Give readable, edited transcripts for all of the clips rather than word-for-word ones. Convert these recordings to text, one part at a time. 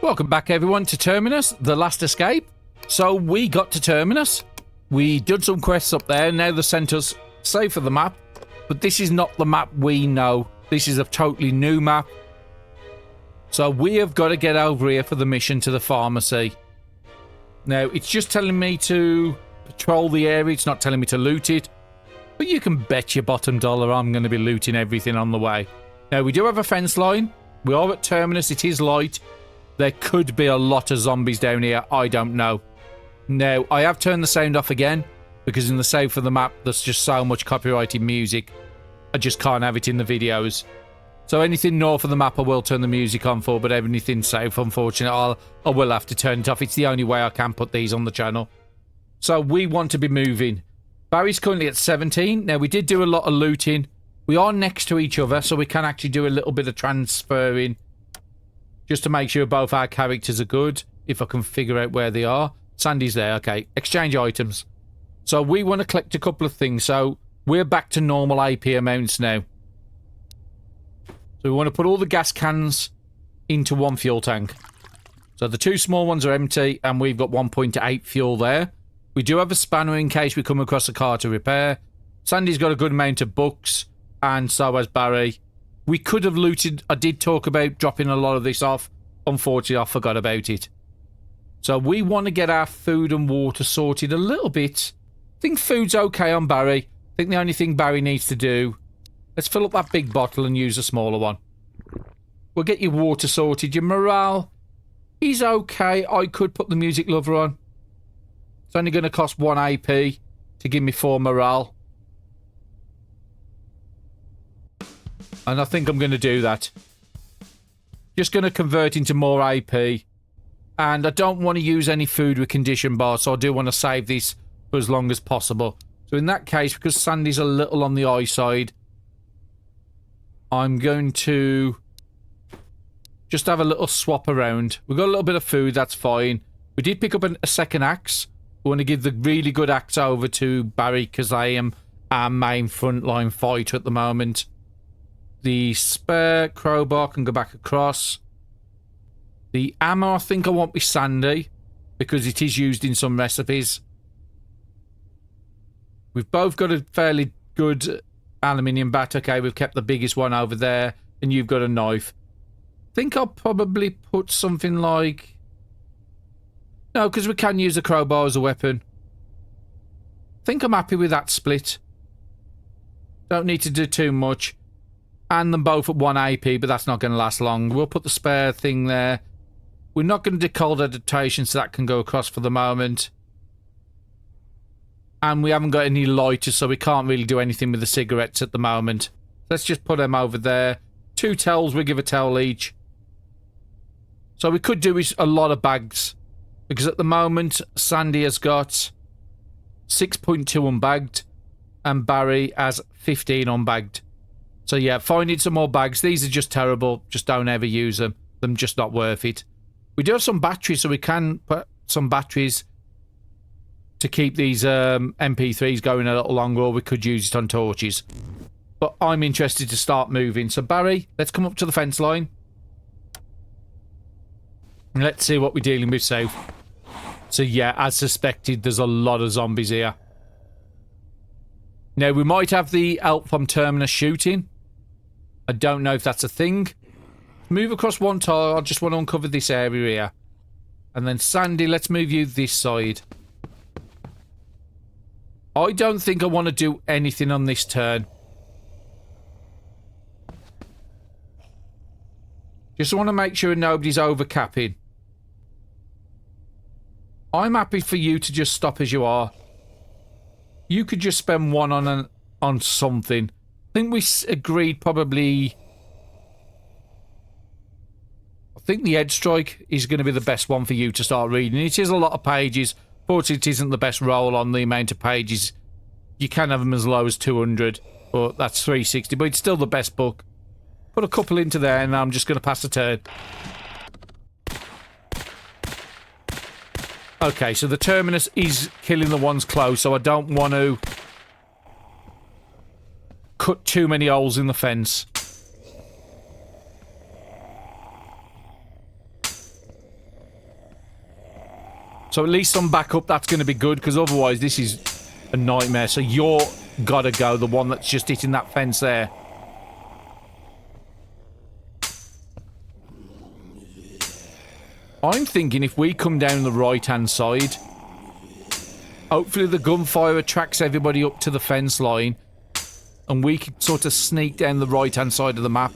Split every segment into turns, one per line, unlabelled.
Welcome back everyone to Terminus, the last escape. So we got to Terminus. We did some quests up there. Now they sent us safe for the map. But this is not the map we know. This is a totally new map. So we have got to get over here for the mission to the pharmacy. Now it's just telling me to patrol the area. It's not telling me to loot it. But you can bet your bottom dollar I'm going to be looting everything on the way. Now we do have a fence line. We are at Terminus. It is light. There could be a lot of zombies down here. I don't know. Now, I have turned the sound off again because in the save for the map, there's just so much copyrighted music. I just can't have it in the videos. So anything north of the map, I will turn the music on for, but anything south, unfortunately, I will have to turn it off. It's the only way I can put these on the channel. So we want to be moving. Barry's currently at 17. Now, we did do a lot of looting. We are next to each other, so we can actually do a little bit of transferring. Just to make sure both our characters are good. If I can figure out where they are. Sandy's there. Okay. Exchange items. So we want to collect a couple of things. So we're back to normal AP amounts now. So we want to put all the gas cans into one fuel tank. So the two small ones are empty. And we've got 1.8 fuel there. We do have a spanner in case we come across a car to repair. Sandy's got a good amount of books. And so has Barry. We could have looted. I did talk about dropping a lot of this off. Unfortunately, I forgot about it. So we want to get our food and water sorted a little bit. I think food's okay on Barry. I think the only thing Barry needs to do... Let's fill up that big bottle and use a smaller one. We'll get your water sorted. Your morale is okay. I could put the music lover on. It's only going to cost 1 AP to give me 4 morale. And I think I'm going to do that. Just going to convert into more AP. And I don't want to use any food with condition bars, so I do want to save this for as long as possible. So in that case, because Sandy's a little on the eye side, I'm going to just have a little swap around. We've got a little bit of food, that's fine. We did pick up a second axe. We want to give the really good axe over to Barry, because I am our main frontline fighter at the moment. The spare crowbar can go back across. The ammo I think I want with Sandy, because it is used in some recipes. We've both got a fairly good aluminium bat. Okay, we've kept the biggest one over there, and you've got a knife. I think I'll probably put something like... No, because we can use a crowbar as a weapon. I think I'm happy with that split. Don't need to do too much. And them both at 1 AP, but that's not going to last long. We'll put the spare thing there. We're not going to do cold adaptation, so that can go across for the moment. And we haven't got any lighters, so we can't really do anything with the cigarettes at the moment. Let's just put them over there. 2 towels, we give a towel each. So we could do a lot of bags. Because at the moment, Sandy has got 6.2 unbagged. And Barry has 15 unbagged. So yeah, finding some more bags. These are just terrible. Just don't ever use them. They're just not worth it. We do have some batteries, so we can put some batteries to keep these MP3s going a little longer, or we could use it on torches. But I'm interested to start moving. So Barry, let's come up to the fence line. And let's see what we're dealing with south. So yeah, as suspected, there's a lot of zombies here. Now, we might have the help from Terminus shooting. I don't know if that's a thing. Move across one tile. I just want to uncover this area here. And then Sandy, let's move you this side. I don't think I want to do anything on this turn. Just want to make sure nobody's overcapping. I'm happy for you to just stop as you are. You could just spend 1 on something. I think we agreed probably... I think the Edge Strike is going to be the best one for you to start reading. It is a lot of pages. Fortunately, it isn't the best roll on the amount of pages. You can have them as low as 200, but that's 360. But it's still the best book. Put a couple into there, and I'm just going to pass the turn. Okay, so the Terminus is killing the ones close, so I don't want to cut too many holes in the fence. So at least I'm back up. That's going to be good, because otherwise this is a nightmare. So you're gotta go, the one that's just hitting that fence there. I'm thinking if we come down the right-hand side, hopefully the gunfire attracts everybody up to the fence line, and we can sort of sneak down the right-hand side of the map.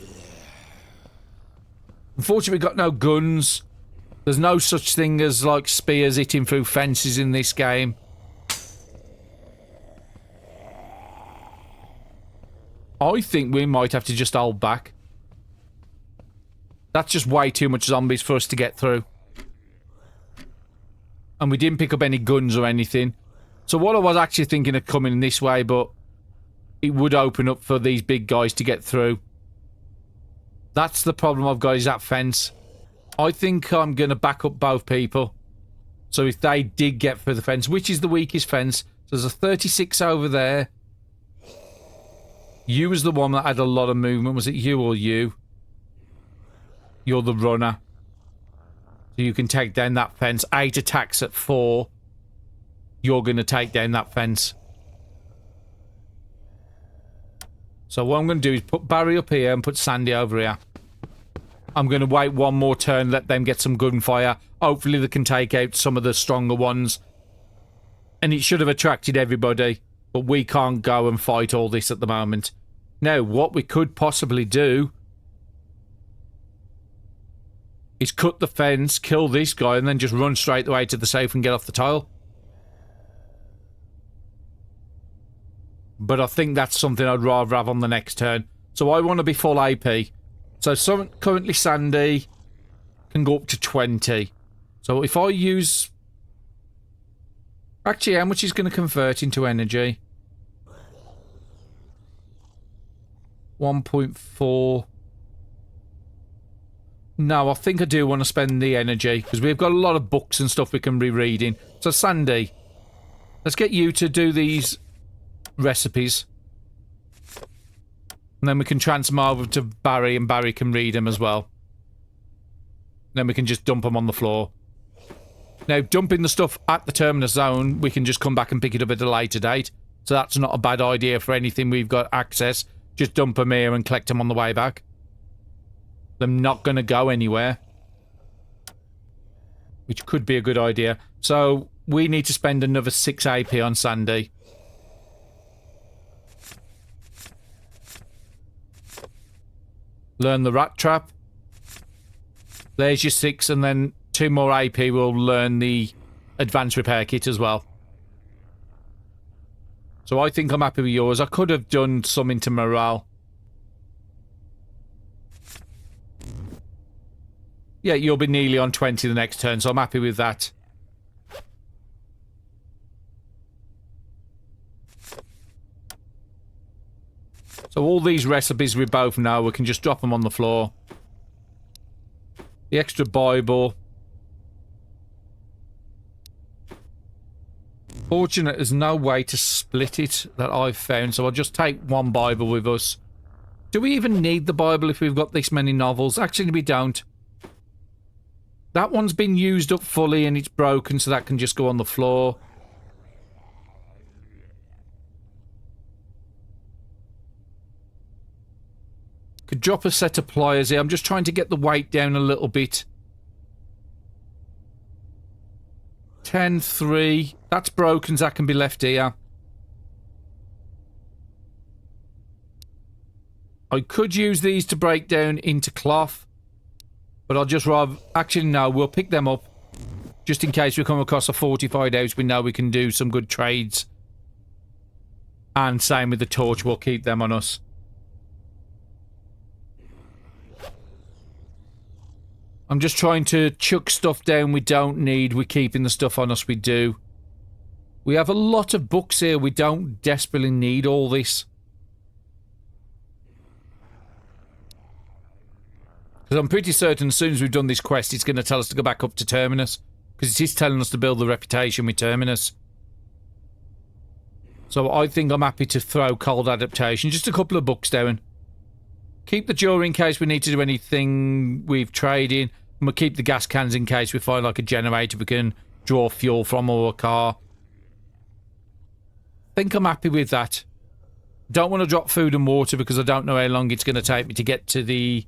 Unfortunately, we've got no guns. There's no such thing as, like, spears hitting through fences in this game. I think we might have to just hold back. That's just way too much zombies for us to get through. And we didn't pick up any guns or anything. So what I was actually thinking of coming this way, but it would open up for these big guys to get through. That's the problem I've got, is that fence. I think I'm going to back up both people. So if they did get through the fence, which is the weakest fence, so there's a 36 over there. You was the one that had a lot of movement. Was it you or you? You're the runner. So you can take down that fence. 8 attacks at 4. You're going to take down that fence. So what I'm going to do is put Barry up here and put Sandy over here. I'm going to wait one more turn, let them get some gunfire. Hopefully they can take out some of the stronger ones. And it should have attracted everybody. But we can't go and fight all this at the moment. Now, what we could possibly do is cut the fence, kill this guy, and then just run straight away to the safe and get off the tile. But I think that's something I'd rather have on the next turn. So I want to be full AP. So currently Sandy can go up to 20. So if I use... Actually, how much is going to convert into energy? 1.4. No, I think I do want to spend the energy, because we've got a lot of books and stuff we can be reading. So Sandy, let's get you to do these recipes. And then we can transfer them over to Barry, and Barry can read them as well. Then we can just dump them on the floor. Now, dumping the stuff at the Terminus zone, we can just come back and pick it up at a later date. So that's not a bad idea for anything we've got access. Just dump them here and collect them on the way back. They're not going to go anywhere. Which could be a good idea. So, we need to spend another 6 AP on Sandy. Learn the rat trap. There's your 6, and then 2 more AP will learn the advanced repair kit as well. So I think I'm happy with yours. I could have done some into morale. Yeah, you'll be nearly on 20 the next turn, so I'm happy with that. So all these recipes we both know, we can just drop them on the floor. The extra Bible. Fortunate there's no way to split it that I've found, so I'll just take one Bible with us. Do we even need the Bible if we've got this many novels? Actually, we don't. That one's been used up fully and it's broken, so that can just go on the floor. Could drop a set of pliers here. I'm just trying to get the weight down a little bit. 10, 3. That's broken, so that can be left here. I could use these to break down into cloth. But I'll just rather... Actually, no, we'll pick them up. Just in case we come across a fortified house, we know we can do some good trades. And same with the torch, we'll keep them on us. I'm just trying to chuck stuff down we don't need. We're keeping the stuff on us we do. We have a lot of books here. We don't desperately need all this. Because I'm pretty certain as soon as we've done this quest, it's going to tell us to go back up to Terminus. Because it is telling us to build the reputation with Terminus. So I think I'm happy to throw cold adaptation. Just a couple of books down. Keep the jewelry in case we need to do anything we've traded. And we'll keep the gas cans in case we find like a generator we can draw fuel from or a car. I think I'm happy with that. Don't want to drop food and water because I don't know how long it's going to take me to get to the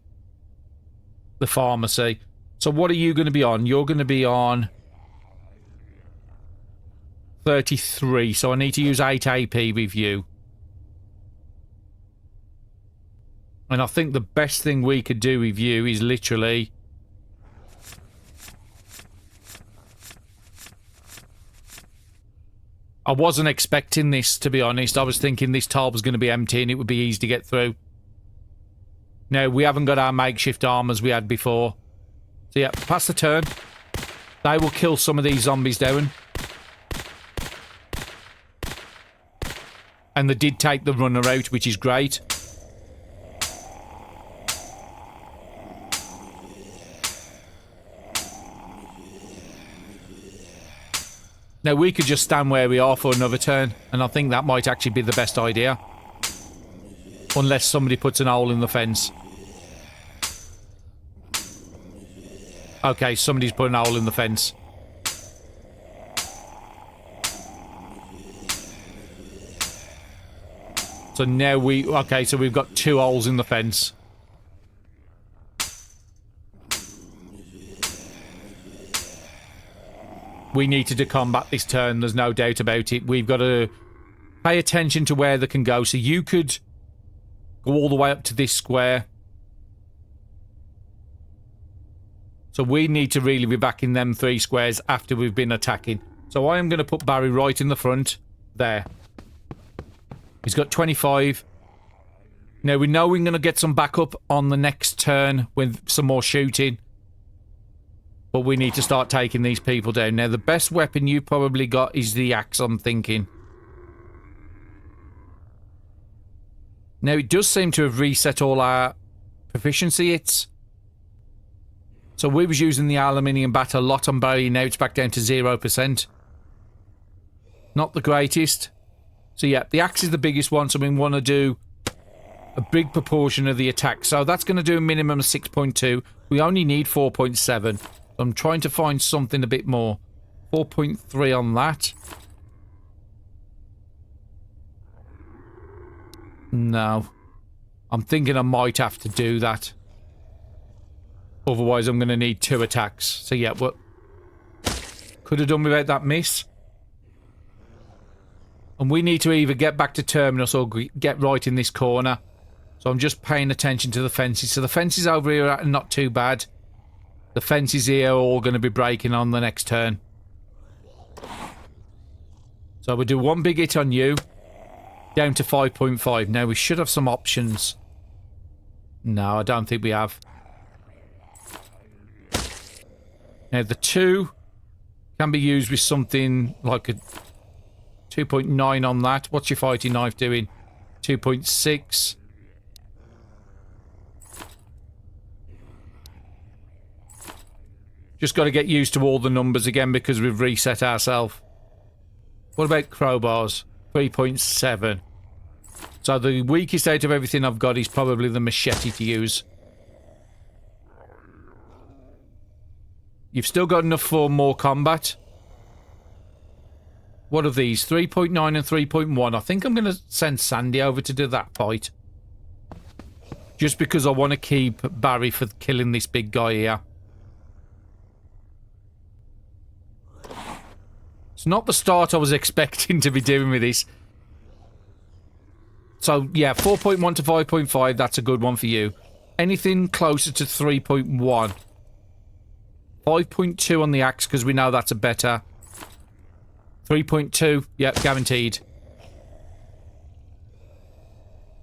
pharmacy. So what are you going to be on? You're going to be on 33. So I need to use 8 AP with you. And I think the best thing we could do with you is literally... I wasn't expecting this, to be honest. I was thinking this tile was going to be empty and it would be easy to get through. No, we haven't got our makeshift armors we had before. So yeah, pass the turn. They will kill some of these zombies down. And they did take the runner out, which is great. Now, we could just stand where we are for another turn, and I think that might actually be the best idea. Unless somebody puts an hole in the fence. Okay, somebody's put an hole in the fence. So now we... Okay, so we've got 2 holes in the fence. We needed to combat this turn, there's no doubt about it. We've got to pay attention to where they can go. So you could go all the way up to this square. So we need to really be back in them 3 squares after we've been attacking. So I am going to put Barry right in the front. There. He's got 25. Now we know we're going to get some backup on the next turn with some more shooting. But we need to start taking these people down. Now, the best weapon you probably got is the axe, I'm thinking. Now, it does seem to have reset all our proficiency hits. So we was using the aluminium bat a lot on Barry. Now it's back down to 0%. Not the greatest. So, yeah, the axe is the biggest one. So we want to do a big proportion of the attack. So that's going to do a minimum of 6.2. We only need 4.7. I'm trying to find something a bit more. 4.3 on that. No. I'm thinking I might have to do that. Otherwise, I'm going to need 2 attacks. So, yeah, what? Could have done without that miss. And we need to either get back to Terminus or get right in this corner. So I'm just paying attention to the fences. So the fences over here are not too bad. The fences here are all going to be breaking on the next turn. So we'll do 1 big hit on you. Down to 5.5. Now we should have some options. No, I don't think we have. Now the 2 can be used with something like a 2.9 on that. What's your fighting knife doing? 2.6. Just got to get used to all the numbers again because we've reset ourselves. What about crowbars? 3.7. So the weakest out of everything I've got is probably the machete to use. You've still got enough for more combat. What are these? 3.9 and 3.1. I think I'm going to send Sandy over to do that fight. Just because I want to keep Barry for killing this big guy here. It's not the start I was expecting to be doing with this. So, yeah, 4.1 to 5.5, that's a good one for you. Anything closer to 3.1. 5.2 on the axe, because we know that's a better. 3.2, yep, guaranteed.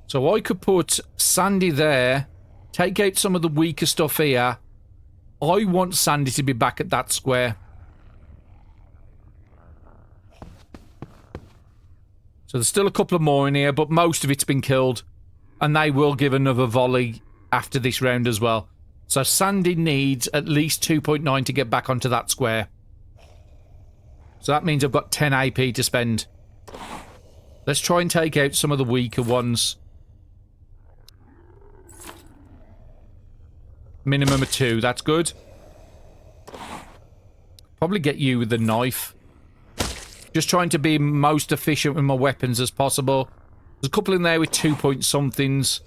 So I could put Sandy there, take out some of the weaker stuff here. I want Sandy to be back at that square. So there's still a couple of more in here, but most of it's been killed. And they will give another volley after this round as well. So Sandy needs at least 2.9 to get back onto that square. So that means I've got 10 AP to spend. Let's try and take out some of the weaker ones. Minimum of 2, that's good. Probably get you with the knife. Just trying to be most efficient with my weapons as possible. There's a couple in there with 2-point-somethings.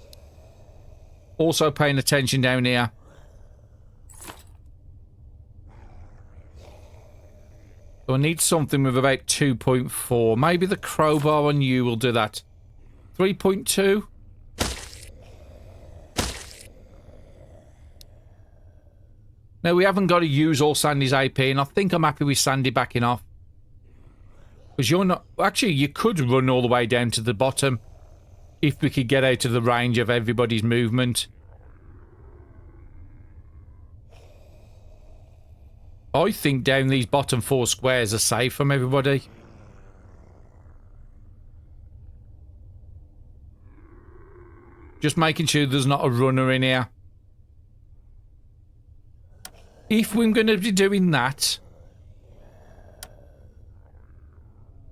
Also paying attention down here. So I need something with about 2.4. Maybe the crowbar on you will do that. 3.2? Now, we haven't got to use all Sandy's AP, and I think I'm happy with Sandy backing off. Because you're not... Actually, you could run all the way down to the bottom if we could get out of the range of everybody's movement. I think down these bottom 4 squares are safe from everybody. Just making sure there's not a runner in here. If we're going to be doing that...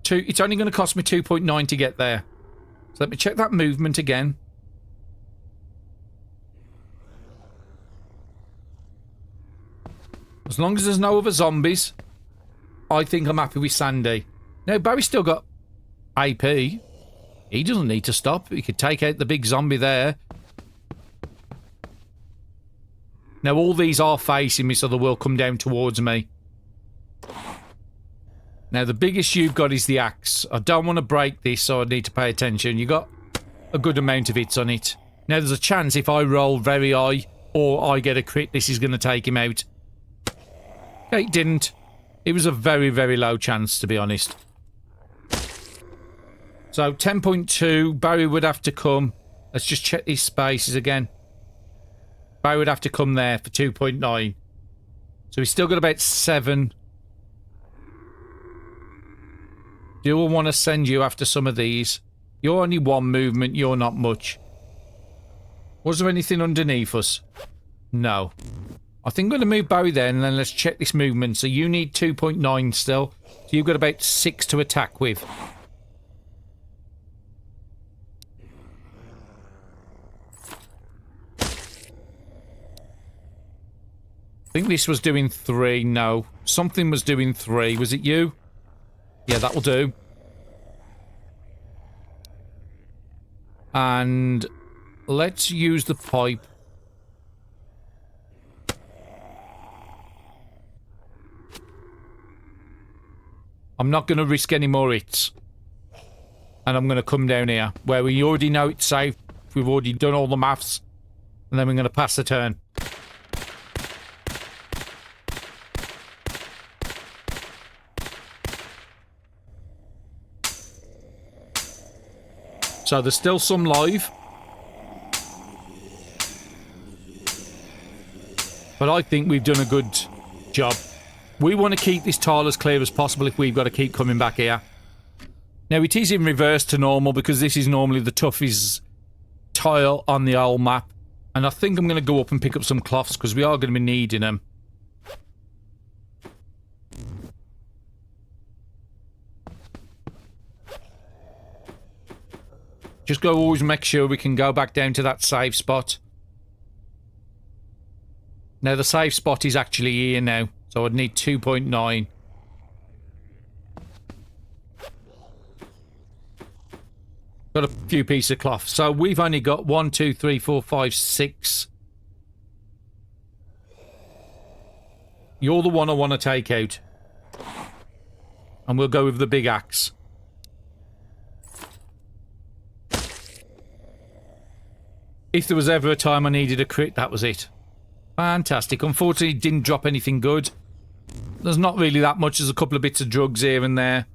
It's only going to cost me 2.9 to get there. So let me check that movement again. As long as there's no other zombies, I think I'm happy with Sandy. Now, Barry's still got AP. He doesn't need to stop. He could take out the big zombie there. Now, all these are facing me, so they will come down towards me. Now, the biggest you've got is the axe. I don't want to break this, so I need to pay attention. You got a good amount of hits on it. Now, there's a chance if I roll very high or I get a crit, this is going to take him out. Okay, it didn't. It was a very, very low chance, to be honest. So, 10.2. Barry would have to come. Let's just check these spaces again. Barry would have to come there for 2.9. So, he's still got about 7. Do I want to send you after some of these? You're only 1 movement. You're not much. Was there anything underneath us? No. I think I'm going to move Barry there, and then let's check this movement. So you need 2.9 still. So you've got about 6 to attack with. I think this was doing 3. No. Something was doing 3. Was it you? Yeah, that will do. And let's use the pipe. I'm not going to risk any more hits. And I'm going to come down here, where we already know it's safe. We've already done all the maths. And then we're going to pass the turn. So there's still some live. But I think we've done a good job. We want to keep this tile as clear as possible if we've got to keep coming back here. Now, it is in reverse to normal because this is normally the toughest tile on the old map. And I think I'm going to go up and pick up some cloths because we are going to be needing them. Just go always make sure we can go back down to that safe spot. Now, the safe spot is actually here now. So I'd need 2.9. Got a few pieces of cloth. So we've only got 1, 2, 3, 4, 5, 6. You're the one I want to take out. And we'll go with the big axe. If there was ever a time I needed a crit, that was it. Fantastic. Unfortunately, it didn't drop anything good. There's not really that much. There's a couple of bits of drugs here and there.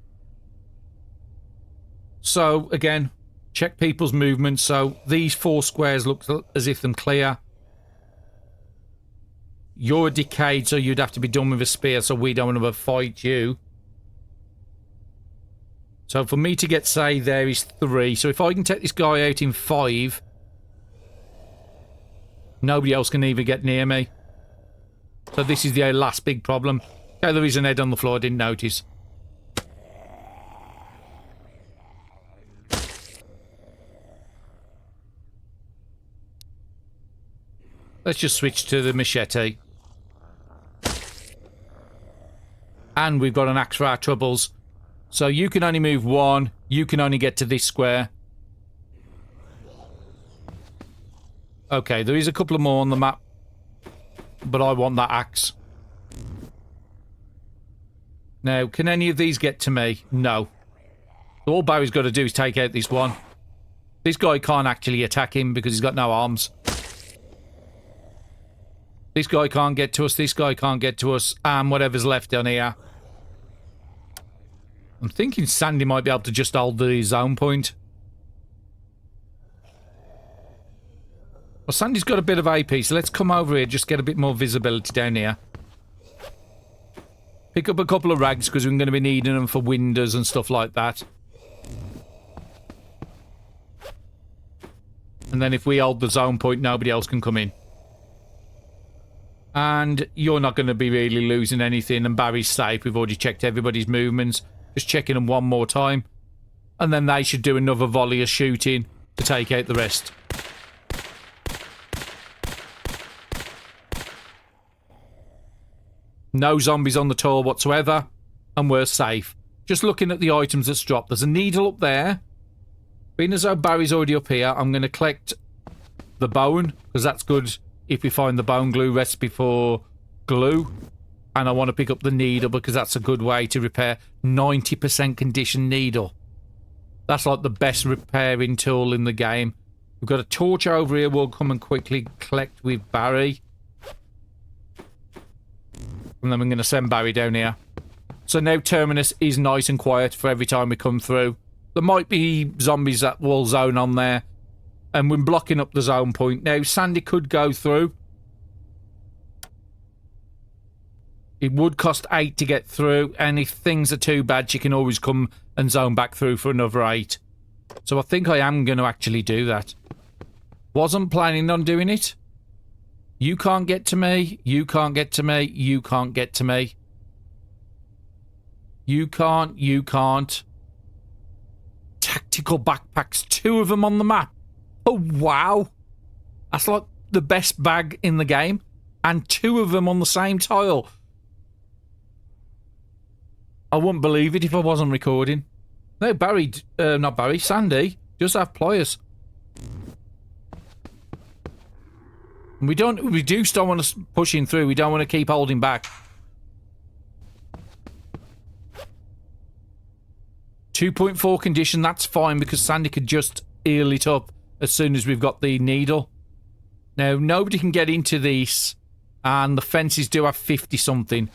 So, again, check people's movements. So, these 4 squares look as if they're clear. You're decayed, so you'd have to be done with a spear, so we don't want to fight you. So, for me to get saved there is 3. So, if I can take this guy out in 5... nobody else can even get near me. So this is the last big problem. Okay, there is an head on the floor, I didn't notice. Let's just switch to the machete. And we've got an axe for our troubles. So you can only move one. You can only get to this square. Okay, there is a couple of more on the map. But I want that axe. Now, can any of these get to me? No. All Barry's got to do is take out this one. This guy can't actually attack him because he's got no arms. This guy can't get to us. This guy can't get to us. And whatever's left down here. I'm thinking Sandy might be able to just hold the zone point. Well, Sandy's got a bit of AP, so let's come over here, just get a bit more visibility down here. Pick up a couple of rags, because we're going to be needing them for windows and stuff like that. And then if we hold the zone point, nobody else can come in. And you're not going to be really losing anything, and Barry's safe. We've already checked everybody's movements. Just checking them one more time. And then they should do another volley of shooting to take out the rest. No zombies on the tour whatsoever. And we're safe. Just looking at the items that's dropped. There's a needle up there. Being as though Barry's already up here, I'm going to collect the bone. Because that's good if we find the bone glue recipe for glue. And I want to pick up the needle because that's a good way to repair 90% condition needle. That's like the best repairing tool in the game. We've got a torch over here we'll come and quickly collect with Barry. And then we're going to send Barry down here. So now Terminus is nice and quiet for every time we come through. There might be zombies that will zone on there. And we're blocking up the zone point. Now Sandy could go through. It would cost 8 to get through, and if things are too bad, she can always come and zone back through for another 8. So I think I am going to actually do that. Wasn't planning on doing it. You can't get to me. You can't get to me. You can't get to me. You can't. You can't. Tactical backpacks. 2 of them on the map. Oh, wow. That's like the best bag in the game. And 2 of them on the same tile. I wouldn't believe it if I wasn't recording. No, Barry, not Barry, Sandy, just have pliers. We do still want to push in through. We don't want to keep holding back. 2.4 condition, that's fine because Sandy could just eel it up as soon as we've got the needle. Now, nobody can get into these, and the fences do have 50 something.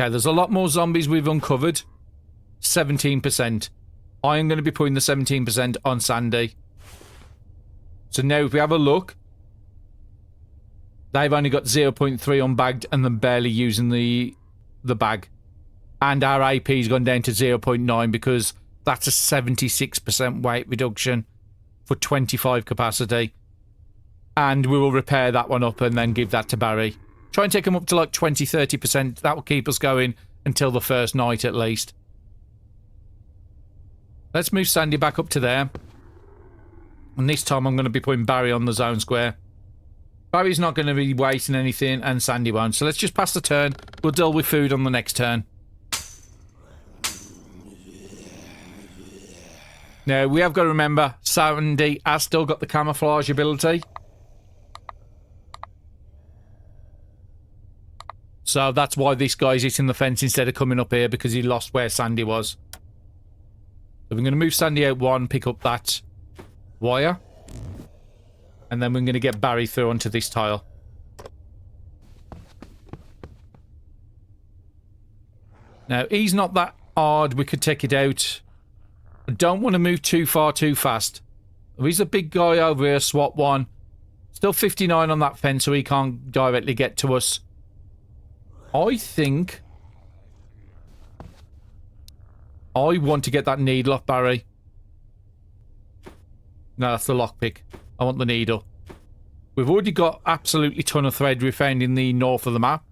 Okay, there's a lot more zombies we've uncovered. 17%. I am going to be putting the 17% on Sandy. So now if we have a look, they've only got 0.3 unbagged and then barely using the bag. And our AP's gone down to 0.9 because that's a 76% weight reduction for 25 capacity. And we will repair that one up and then give that to Barry. Try and take them up to like 20-30%. That will keep us going until the first night at least. Let's move Sandy back up to there. And this time I'm going to be putting Barry on the zone square. Barry's not going to be wasting anything and Sandy won't. So let's just pass the turn. We'll deal with food on the next turn. Now, we have got to remember, Sandy has still got the camouflage ability. So that's why this guy's hitting the fence instead of coming up here, because he lost where Sandy was. So we're going to move Sandy out 1, pick up that wire. And then we're going to get Barry through onto this tile. Now, he's not that hard. We could take it out. I don't want to move too far too fast. He's a big guy over here, SWAT 1. Still 59 on that fence, so he can't directly get to us. I think I want to get that needle off Barry. No, that's the lockpick. I want the needle. We've already got absolutely ton of thread we found in the north of the map.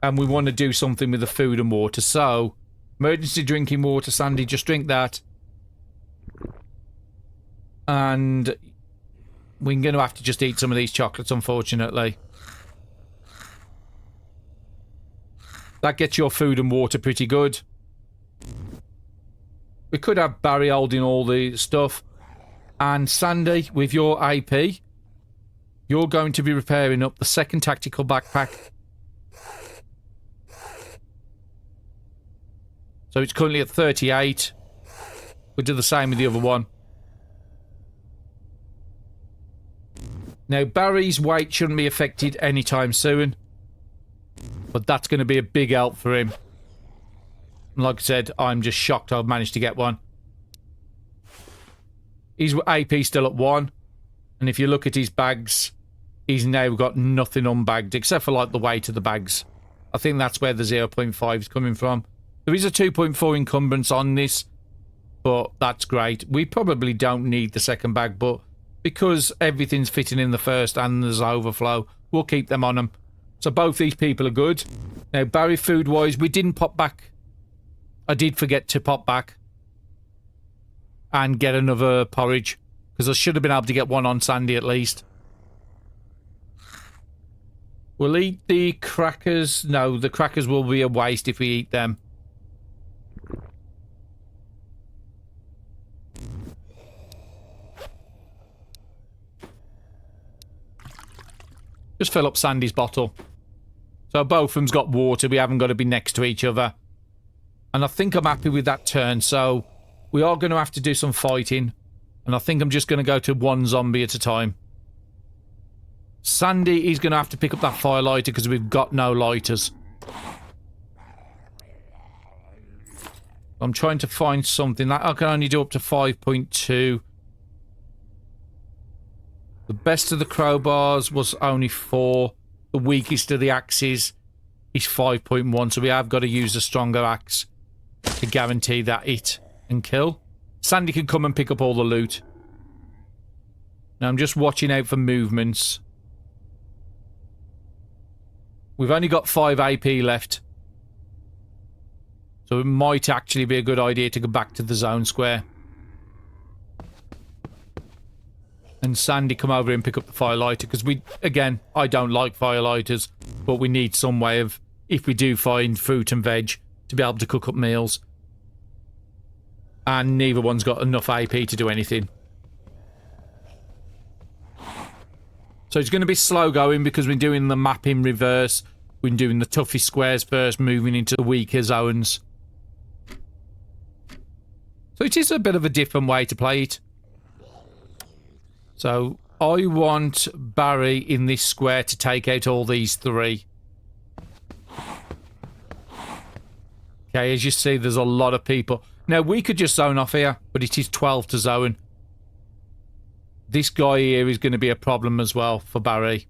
And we want to do something with the food and water. So, emergency drinking water, Sandy, just drink that. And we're going to have to just eat some of these chocolates, unfortunately. That gets your food and water pretty good. We could have Barry holding all the stuff. And Sandy, with your AP, you're going to be repairing up the second tactical backpack. So it's currently at 38. We'll do the same with the other one. Now, Barry's weight shouldn't be affected anytime soon. But that's going to be a big help for him. And like I said, I'm just shocked I've managed to get one. His AP still at 1. And if you look at his bags, he's now got nothing unbagged except for like the weight of the bags. I think that's where the 0.5 is coming from. There is a 2.4 encumbrance on this, but that's great. We probably don't need the second bag, but because everything's fitting in the first and there's overflow, we'll keep them on them. So both these people are good. Now, Barry, food-wise, we didn't pop back. I did forget to pop back and get another porridge, because I should have been able to get one on Sandy at least. We'll eat the crackers. No, the crackers will be a waste if we eat them. Just fill up Sandy's bottle. So both of them's got water. We haven't got to be next to each other. And I think I'm happy with that turn. So we are going to have to do some fighting. And I think I'm just going to go to one zombie at a time. Sandy is going to have to pick up that fire lighter because we've got no lighters. I'm trying to find something. That I can only do up to 5.2. The best of the crowbars was only 4. The weakest of the axes is 5.1. So we have got to use a stronger axe to guarantee that hit and kill. Sandy can come and pick up all the loot. Now I'm just watching out for movements. We've only got 5 AP left. So it might actually be a good idea to go back to the zone square. And Sandy come over and pick up the firelighter, because we, again, I don't like firelighters, but we need some way of, if we do find fruit and veg, to be able to cook up meals. And neither one's got enough AP to do anything. So it's going to be slow going because we're doing the map in reverse. We're doing the toughest squares first, moving into the weaker zones. So it is a bit of a different way to play it. So I want Barry in this square to take out all these 3. Okay, as you see, there's a lot of people. Now, we could just zone off here, but it is 12 to zone. This guy here is going to be a problem as well for Barry.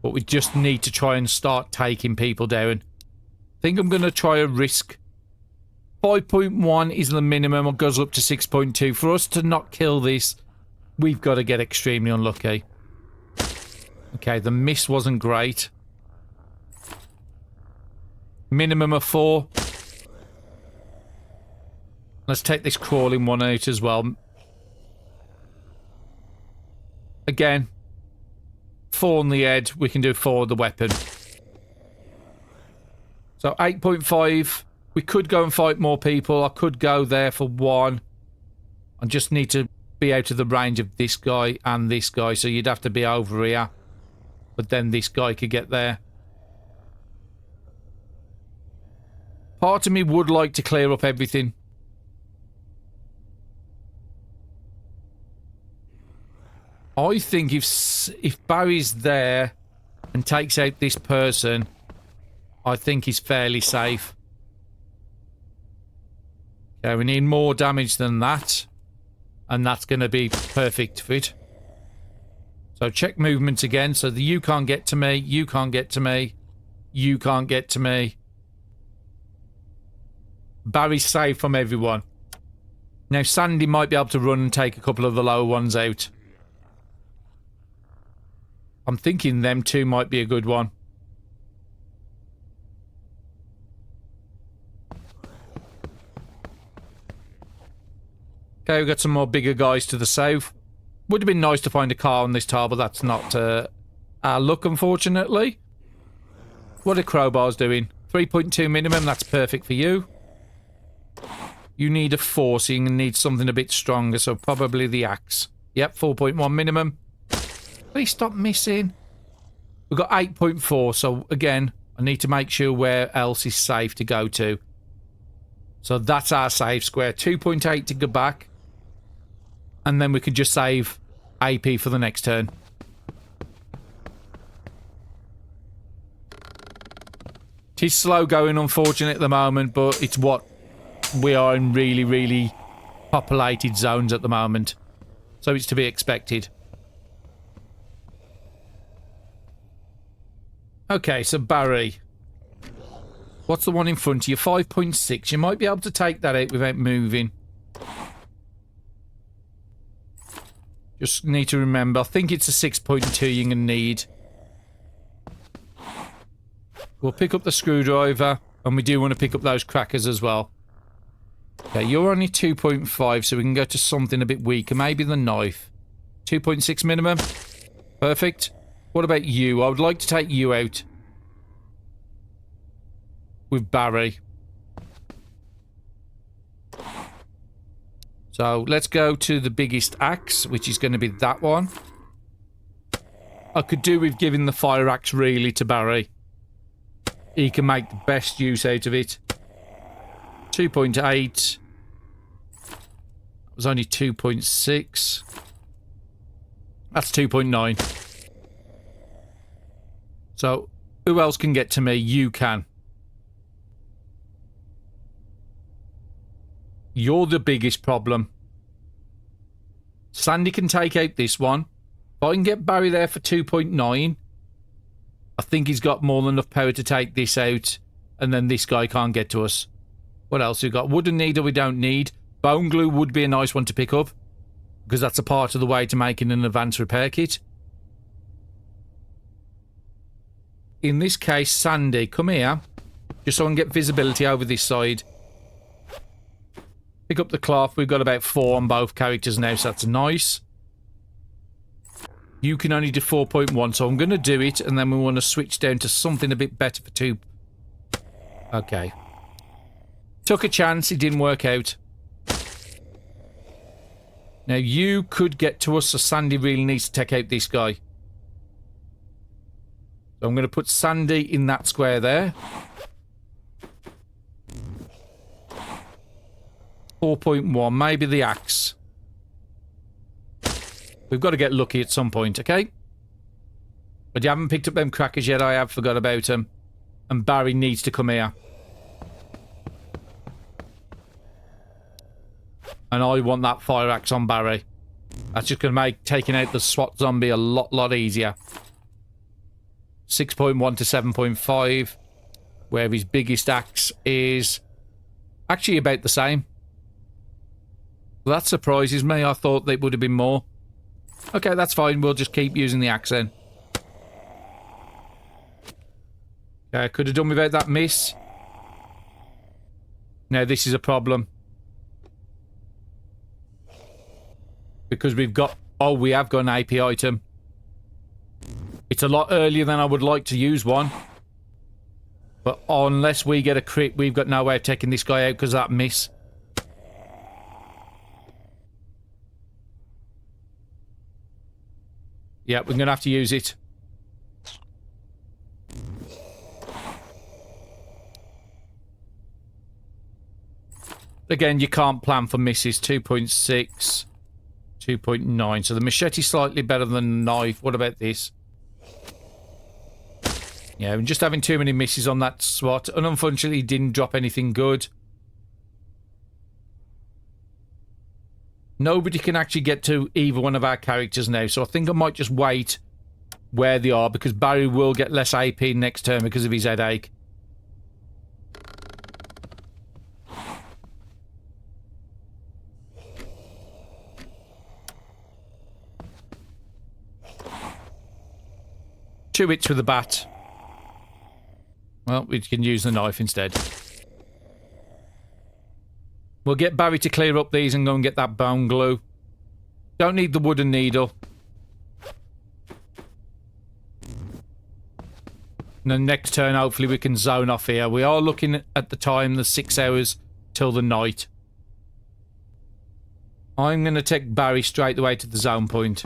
But we just need to try and start taking people down. I think I'm going to try a risk. 5.1 is the minimum. It goes up to 6.2. For us to not kill this, we've got to get extremely unlucky. Okay, the miss wasn't great. Minimum of 4. Let's take this crawling one out as well. Again, 4 on the head. We can do 4 with the weapon. So 8.5. We could go and fight more people. I could go there for 1. I just need to be out of the range of this guy and this guy. So you'd have to be over here. But then this guy could get there. Part of me would like to clear up everything. I think if Barry's there and takes out this person, I think he's fairly safe. Okay, we need more damage than that. And that's going to be perfect fit. So check movements again. So the you can't get to me, you can't get to me, you can't get to me. Barry's safe from everyone. Now Sandy might be able to run and take a couple of the lower ones out. I'm thinking them 2 might be a good one. Okay, we've got some more bigger guys to the south. Would have been nice to find a car on this tile, but that's not our luck, unfortunately. What are crowbars doing? 3.2 minimum, that's perfect for you. You need a 4, so you're going to need something a bit stronger, so probably the axe. Yep, 4.1 minimum. Please stop missing. We've got 8.4, so again, I need to make sure where else is safe to go to. So that's our save square. 2.8 to go back. And then we can just save AP for the next turn. It is slow going, unfortunately, at the moment, but it's what we are in really, really populated zones at the moment. So it's to be expected. Okay, so Barry. What's the one in front of you? 5.6. You might be able to take that out without moving. Just need to remember. I think it's a 6.2 you're going to need. We'll pick up the screwdriver. And we do want to pick up those crackers as well. Okay, you're only 2.5, so we can go to something a bit weaker. Maybe the knife. 2.6 minimum. Perfect. What about you? I would like to take you out. With Barry. So, let's go to the biggest axe, which is going to be that one. I could do with giving the fire axe really to Barry. He can make the best use out of it. 2.8. It was only 2.6. That's 2.9. So, who else can get to me? You can. You're the biggest problem. Sandy can take out this one. If I can get Barry there for 2.9, I think he's got more than enough power to take this out. And then this guy can't get to us. What else we got? Wooden needle we don't need. Bone glue would be a nice one to pick up. Because that's a part of the way to making an advanced repair kit. In this case, Sandy, come here. Just so I can get visibility over this side. Pick up the cloth. We've got about 4 on both characters now, so that's nice. You can only do 4.1, so I'm going to do it, and then we want to switch down to something a bit better for 2. Okay. Took a chance. It didn't work out. Now, you could get to us, so Sandy really needs to take out this guy. So I'm going to put Sandy in that square there. 4.1, maybe the axe. We've got to get lucky at some point, okay? But you haven't picked up them crackers yet. I have forgot about them. And Barry needs to come here. And I want that fire axe on Barry. That's just going to make taking out the SWAT zombie a lot easier. 6.1 to 7.5. Where his biggest axe is actually about the same. That surprises me. I thought they would have been more. Okay, that's fine. We'll just keep using the axe then. Okay, I could have done without that miss. Now this is a problem. Because we've got... Oh, we have got an AP item. It's a lot earlier than I would like to use one. But unless we get a crit, we've got no way of taking this guy out because of that miss. Yeah, we're going to have to use it. Again, you can't plan for misses. 2.6, 2.9. So the machete's slightly better than the knife. What about this? Yeah, we're just having too many misses on that SWAT. And unfortunately, didn't drop anything good. Nobody can actually get to either one of our characters now, so I think I might just wait where they are, because Barry will get less AP next turn because of his headache. Two hits with the bat. Well, we can use the knife instead. We'll get Barry to clear up these and go and get that bone glue. Don't need the wooden needle. And the next turn, hopefully, we can zone off here. We are looking at the time, the 6 hours till the night. I'm going to take Barry straight away to the zone point.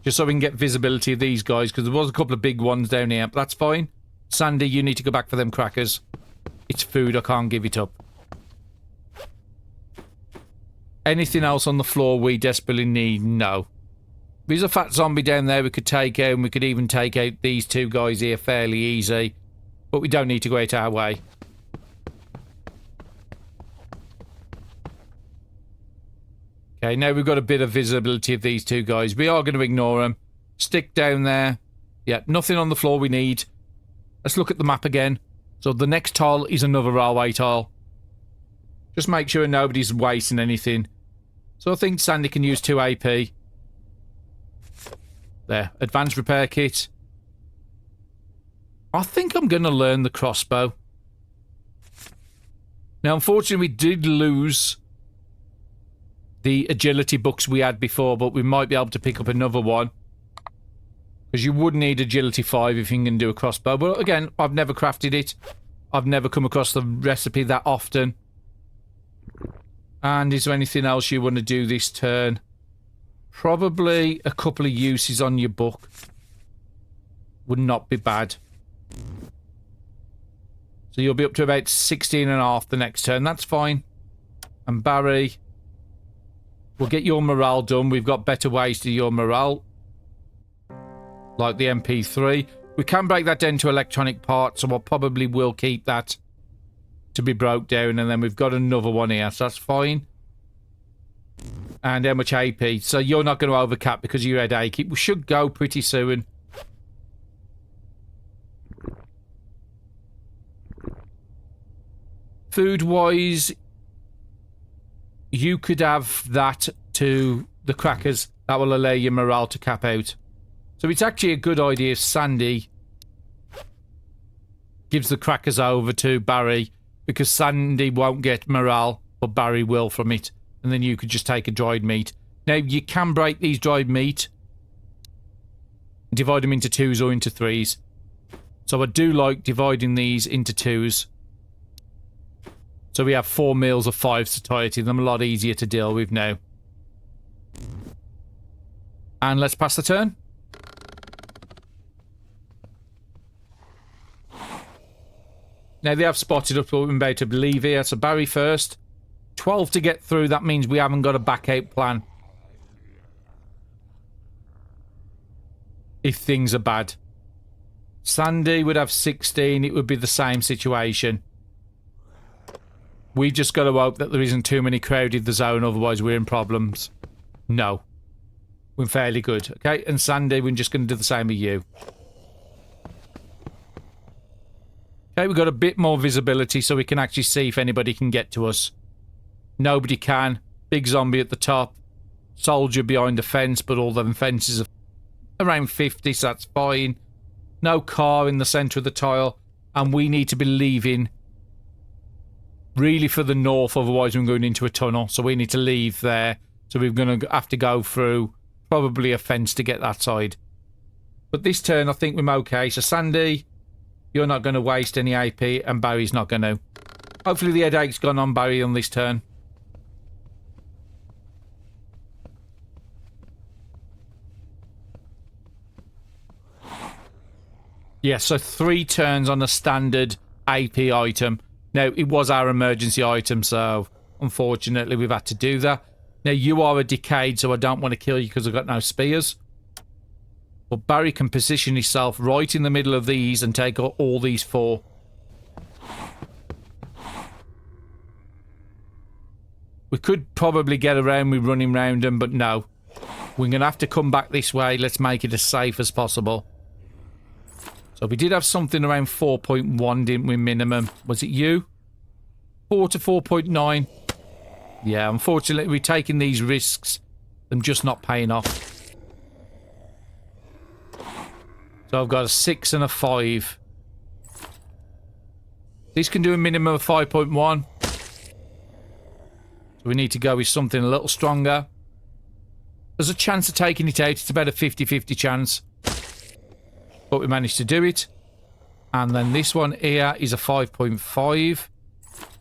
Just so we can get visibility of these guys, because there was a couple of big ones down here. But that's fine. Sandy, you need to go back for them crackers. It's food, I can't give it up. Anything else on the floor we desperately need? No. There's a fat zombie down there we could take out, and we could even take out these 2 guys here fairly easy. But we don't need to go out our way. Okay, now we've got a bit of visibility of these 2 guys. We are going to ignore them. Stick down there. Yeah, nothing on the floor we need. Let's look at the map again. So the next tile is another railway tile. Just make sure nobody's wasting anything. So I think Sandy can use 2 AP. There, advanced repair kit. I think I'm going to learn the crossbow. Now, unfortunately, we did lose the agility books we had before, but we might be able to pick up another one. Because you would need agility 5 if you can do a crossbow. But again, I've never crafted it. I've never come across the recipe that often. And is there anything else you want to do this turn? Probably a couple of uses on your book. Would not be bad. So you'll be up to about 16.5 the next turn. That's fine. And Barry, we'll get your morale done. We've got better ways to do your morale. Like the MP3. We can break that down to electronic parts, so I probably will keep that to be broke down. And then we've got another one here, so that's fine. And how much AP? So you're not going to overcap because of your headache. It should go pretty soon. Food-wise, you could have that to the crackers. That will allow your morale to cap out. So it's actually a good idea if Sandy gives the crackers over to Barry, because Sandy won't get morale, but Barry will from it. And then you could just take a dried meat. Now, you can break these dried meat, divide them into 2s or into 3s. So I do like dividing these into 2s. So we have 4 meals of 5 satiety. Them a lot easier to deal with now. And let's pass the turn. Now they have spotted up what we're about to leave here. So Barry first. 12 to get through. That means we haven't got a back out plan. If things are bad. Sandy would have 16. It would be the same situation. We just got to hope that there isn't too many crowded the zone, otherwise we're in problems. No. We're fairly good. Okay, and Sandy, we're just going to do the same with you. Okay, we've got a bit more visibility so we can actually see if anybody can get to us. Nobody can. Big zombie at the top. Soldier behind the fence, but all them fences are around 50, so that's fine. No car in the centre of the tile. And we need to be leaving really for the north, otherwise we're going into a tunnel. So we need to leave there. So we're going to have to go through probably a fence to get that side. But this turn, I think we're okay. So Sandy, you're not going to waste any AP, and Barry's not going to. Hopefully the headache's gone on Barry on this turn. Yeah, so 3 turns on a standard AP item. Now, it was our emergency item, so unfortunately we've had to do that. Now, you are a decayed, so I don't want to kill you because I've got no spears. But Barry can position himself right in the middle of these and take all these 4. We could probably get around with running round them, but no. We're going to have to come back this way. Let's make it as safe as possible. So we did have something around 4.1, didn't we, minimum? Was it you? 4 to 4.9. Yeah, unfortunately, we're taking these risks and just not paying off. So I've got a 6 and a 5. These can do a minimum of 5.1. So we need to go with something a little stronger. There's a chance of taking it out. It's about a 50-50 chance. But we managed to do it. And then this one here is a 5.5.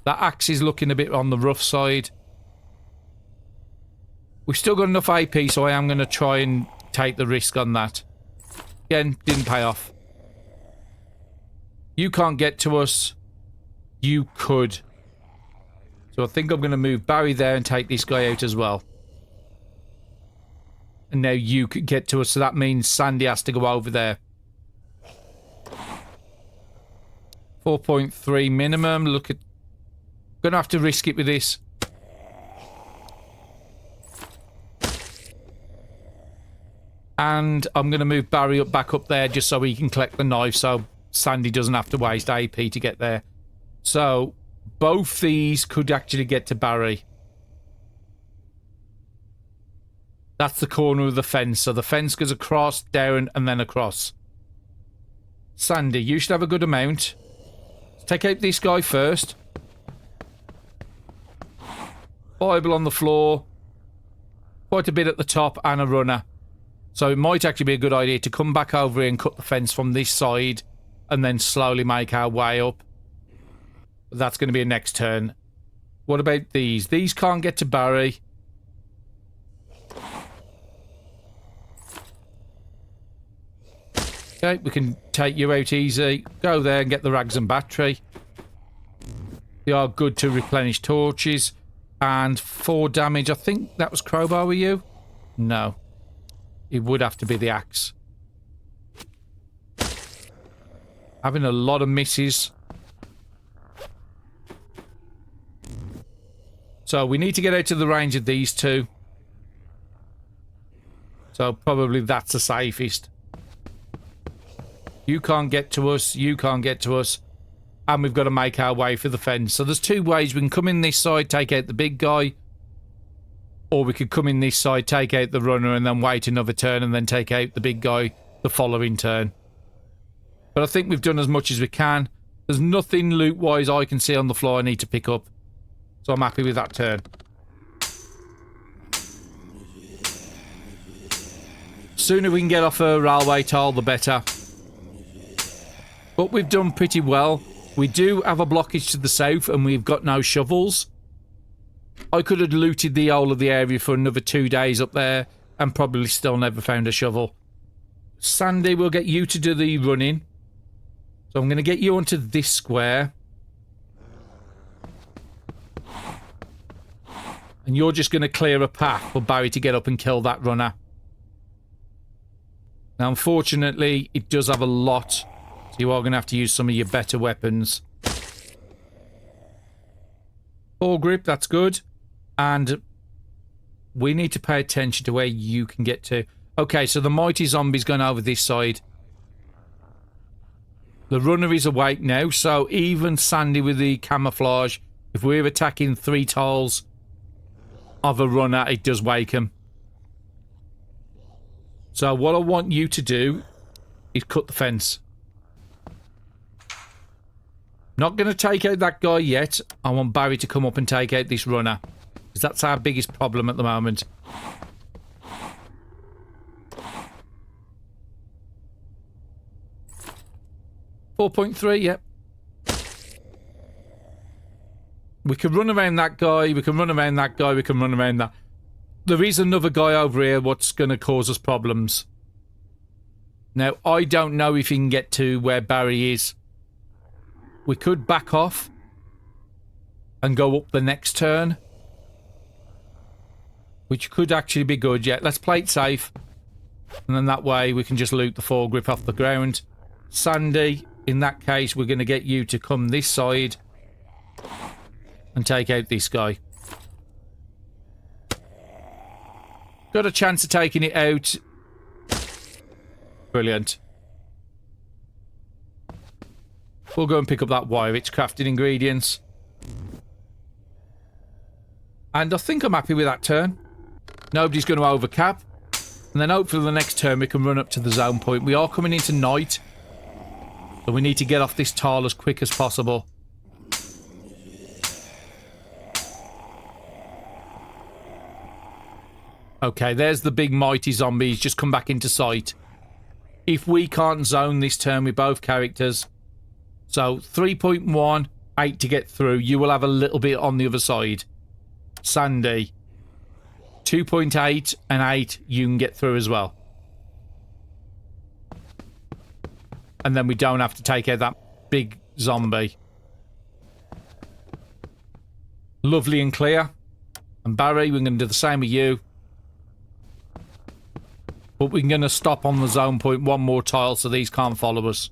That axe is looking a bit on the rough side. We've still got enough AP, so I am going to try and take the risk on that. Again, didn't pay off. You can't get to us. You could. So I think I'm going to move Barry there and take this guy out as well. And now you could get to us, so that means Sandy has to go over there. 4.3 minimum. Look at... Gonna have to risk it with this. And I'm going to move Barry back up there just so he can collect the knife so Sandy doesn't have to waste AP to get there. So, both these could actually get to Barry. That's the corner of the fence. So the fence goes across, down, and then across. Sandy, you should have a good amount. Let's take out this guy first. Bible on the floor. Quite a bit at the top and a runner. So it might actually be a good idea to come back over here and cut the fence from this side and then slowly make our way up. But that's going to be a next turn. What about these? These can't get to Barry. Okay, we can take you out easy. Go there and get the rags and battery. They are good to replenish torches. And 4 damage. I think that was crowbar, were you? No. It would have to be the axe. Having a lot of misses. So we need to get out of the range of these two. So probably that's the safest. You can't get to us. You can't get to us. And we've got to make our way for the fence. So there's 2 ways. We can come in this side, take out the big guy. Or we could come in this side, take out the runner, and then wait another turn, and then take out the big guy the following turn. But I think we've done as much as we can. There's nothing loot-wise I can see on the floor I need to pick up. So I'm happy with that turn. Sooner we can get off a railway toll, the better. But we've done pretty well. We do have a blockage to the south, and we've got no shovels. I could have looted the whole of the area for another 2 days up there and probably still never found a shovel. Sandy, we'll get you to do the running. So I'm going to get you onto this square. And you're just going to clear a path for Barry to get up and kill that runner. Now, unfortunately, it does have a lot. So you are going to have to use some of your better weapons. Foregrip, that's good. And we need to pay attention to where you can get to. Okay, so the mighty zombie's gone over this side. The runner is awake now, so even Sandy with the camouflage, if we're attacking 3 tiles of a runner, it does wake him. So what I want you to do is cut the fence. Not going to take out that guy yet. I want Barry to come up and take out this runner. Because that's our biggest problem at the moment. .3, yep. We can run around that guy. We can run around that guy. We can run around that. There is another guy over here what's going to cause us problems. Now, I don't know if he can get to where Barry is. We could back off and go up the next turn, which could actually be good. Yeah, let's play it safe. And then that way we can just loot the foregrip off the ground. Sandy, in that case, we're going to get you to come this side and take out this guy. Got a chance of taking it out. Brilliant. We'll go and pick up that wire. It's crafting ingredients. And I think I'm happy with that turn. Nobody's going to overcap. And then hopefully the next turn we can run up to the zone point. We are coming into night. So we need to get off this tile as quick as possible. Okay, there's the big mighty zombie. He's just come back into sight. if we can't zone this turn with both characters. So 3.1, 8 to get through. You will have a little bit on the other side. Sandy, 2.8 and 8, you can get through as well. And then we don't have to take out that big zombie. Lovely and clear. And Barry, we're going to do the same with you. But we're going to stop on the zone point one more tile so these can't follow us.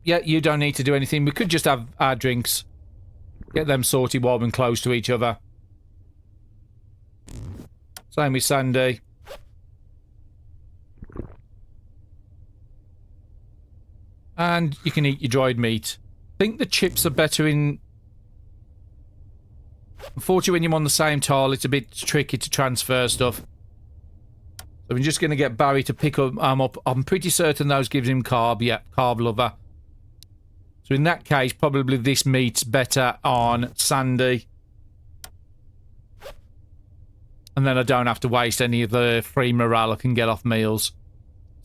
Yeah, you don't need to do anything. We could just have our drinks. Get them sorted while we're close to each other. Same with Sandy. And you can eat your dried meat. I think the chips are better in... Unfortunately, when you're on the same tile, it's a bit tricky to transfer stuff. So we're just going to get Barry to pick up. I'm pretty certain those gives him carb. Yeah, carb lover. So in that case, probably this meat's better on Sandy. And then I don't have to waste any of the free morale I can get off meals.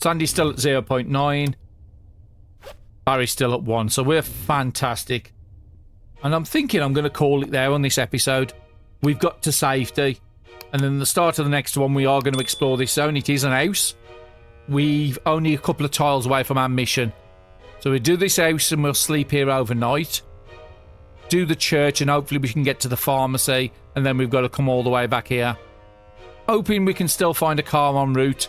Sandy's still at 0.9. Barry's still at 1. So we're fantastic. And I'm thinking I'm going to call it there on this episode. We've got to safety. And then the start of the next one, we are going to explore this zone. It is an house. We've only a couple of tiles away from our mission. So we do this house and we'll sleep here overnight. Do the church and hopefully we can get to the pharmacy. And then we've got to come all the way back here. Hoping we can still find a car en route.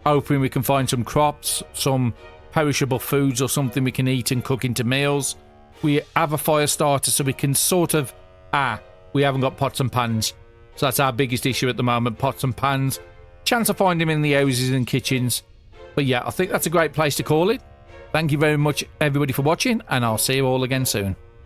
Hoping we can find some crops, some perishable foods or something we can eat and cook into meals. We have a fire starter so we can sort of... we haven't got pots and pans. So that's our biggest issue at the moment, pots and pans. Chance of finding them in the houses and kitchens. But yeah, I think that's a great place to call it. Thank you very much, everybody, for watching, and I'll see you all again soon.